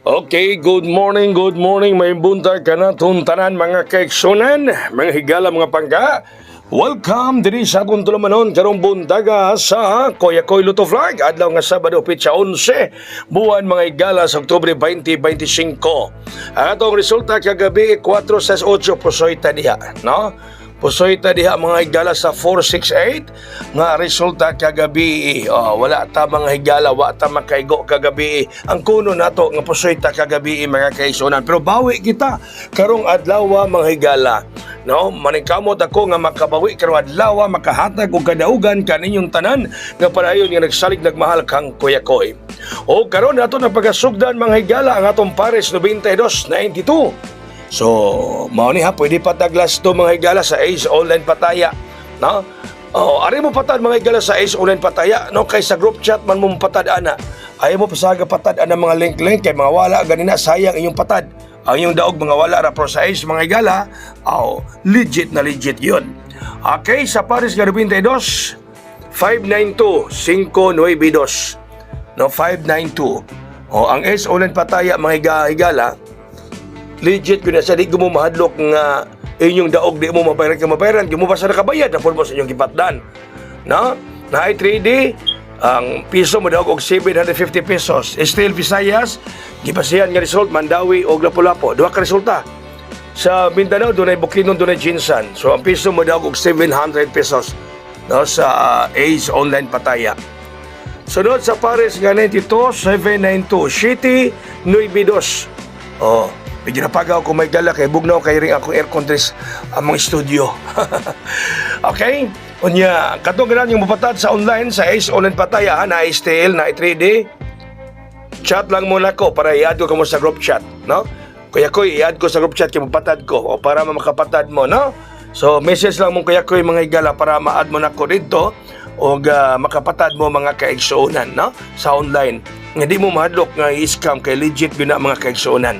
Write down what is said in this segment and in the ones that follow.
Okay, good morning, may buntag ka na tanan mga kaiksunan, mga higala mga pangga. Welcome diri sa akong tulumanon karong buntaga sa Koyakoy Luto Vlog. Adlaw nga Sabado, Pitsa 11, buwan mga higala sa Oktubre 2025. Ang atong resulta kagabi 4-8 pusoy ta diha, no? Pusoy ta diha mga higala sa 468 nga resulta kagabi. Wala ta mga higala, wa ta makaigo kagabi. Ang kuno nato nga pusoy ta kagabi mga kaisunan. Pero bawi kita karong adlaw mga higala. No, maningkamot ako nga makabawi karong adlaw, makahatag og kadaugan kaninyong tanan nga padayon nga nagsalig nagmahal kang Koyakoy. O karon nato na pagasugdan mga higala ang atong pares 92-92. So, mao ni ha, pwede pataglas to mga higala sa Ace Online Pataya, no? Ari mo patad mga higala sa Ace Online Pataya, no? Kay sa group chat man mo patad ana. Ayaw mo pasaga patad ana mga link kay mga wala ganina sayang inyong patad. Ang inyong daog mga wala ra pro sa Ace mga higala, legit na legit 'yun. Okay, sa Paris 92 592 592. No, 592. Ang Ace Online Pataya mga higala, legit ko na sa di ko mo mahadlok nga inyong daog di mo mabayaran di mo basta nakabayad na mo sa inyong gipatdan, no? Na 3D ang piso mo daog og 750 pesos. Still Visayas gipasihan nga result Mandawi og Lapu-Lapu, duha ka resulta. Sa Mindanao dunay Bukidnon, dunay Jinsan, so ang piso mo daog og 700 pesos, no, sa Ace Online Pataya. Sunod sa Paris nga 92 792 City Nuibidos. Medyo napagaw ko may gala kay bugnaw kay ring akong aircon dress ang mga studio. Okay? Unya, katong ganan yung mapatad sa online sa Ace Online Pataya na STL na 3D. Chat lang muna ko para i-add ko mo sa group chat, no? Kaya ko i-add ko sa group chat kay mapatad ko o para makapatad mo, no? So message lang mo kaya ko mga igala para ma-add mo na ko dito o makapatad mo mga kaigsuonan, no? Sa online. Nga di mo mahadlok nga i-scam kay legit gina mga kaigsuonan.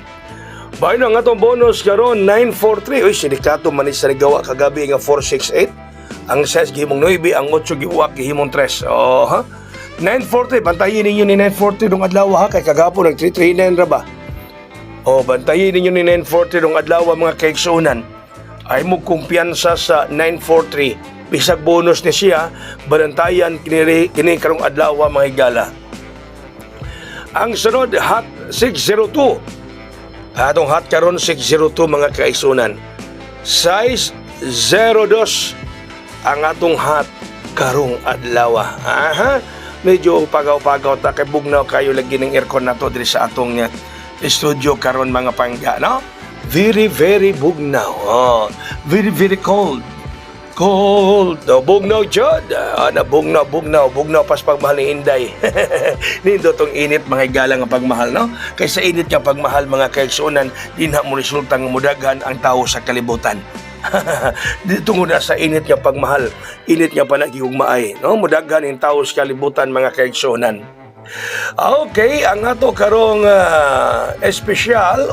Bahay na nga itong bonus karon 943. Uy, sinikato manis sa ligawa kagabi nga 468. Ang size gihimong 9, ang 8 gihuwak gihimong 3. 940, bantayin ninyo ni 940 dong adlaw ha, kay kagapon nag 339 ra ba? Bantayin ninyo ni 940 dong adlaw mga kaigsunan. Ay mo kumpiyansa sa 943. Bisag bonus ni siya, bantayan kini karong adlaw mga higala. Ang sunod hot 602. Atong hot karon 602 mga kaigsunan. Size 02 ang atong hot karong adlaw. Medyo pagaw-pagaw ta kay bugnaw kayo lagi ng aircon nato diri sa atong studio karon mga pangga, no? Very bugnaw. Very cold. Bugnaw jud. Bugnaw pas pagmahal ni Inday. Nindo tong init mga higala nga pagmahal, no? Kaysa init nga pagmahal mga kaigsunan, dinha mo resulta nga mudaghan ang tao sa kalibutan. Dito na sa init nga pagmahal, init nga panagigugmaay, no? Mudaghan ang tao sa kalibutan mga kaigsunan. Okay, ang ato karong espesyal,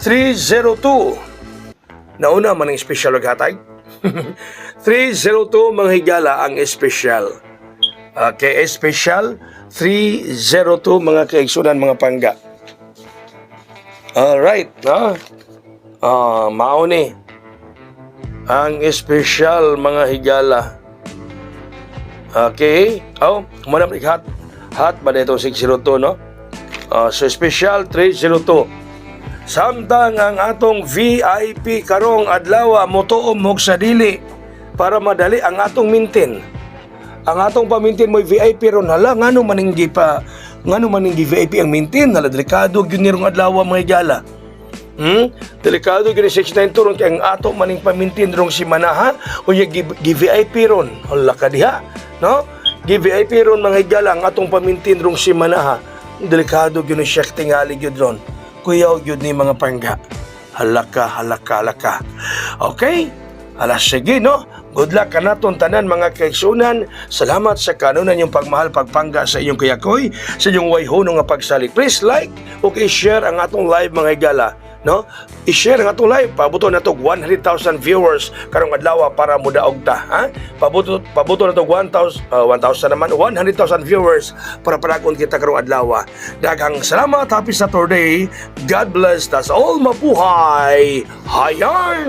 302. Nauna man ang espesyal og hatag. 302 mga higala ang espesyal. Okay, espesyal 302 mga kaigsunan mga pangga. Alright, no? Mao ni ang espesyal mga higala. Okay, muna hot ba na itong 602, no? So espesyal 302. Samtang ang atong VIP karong adlaw motuom og sa dili para madali ang atong mintin. Ang atong pamintin mo'y VIP ron, hala ngano maninggi VIP ang mintin, hala delikado gyud ni rong adlaw mga higala. Delikado gyud 69 ron kay ang atong maning pamintin rong si manaha o VIP ron. Hala ka diha, no? VIP ron mga higala ang atong pamintin rong si manaha. Delikado gyud ni siya tingali gyud ron. Kuyaw yun ni mga pangga. Halaka. Okay? Sige, no? Good luck ka naton tanan mga kaigsunan. Salamat sa kanunan yung pagmahal, pagpangga sa iyong Koyakoy, sa iyong wayhono nga pagsalig. Please like o i-share ang atong live mga higala. no? I-share nga to live, pabuto na to 100,000 viewers karong adlaw para mudaog ta, ha? Pabuto na to 1,000 naman 100,000 viewers para panagon kita karong adlaw. Daghang salamat, happy Saturday. God bless us all, mabuhay. Hayang.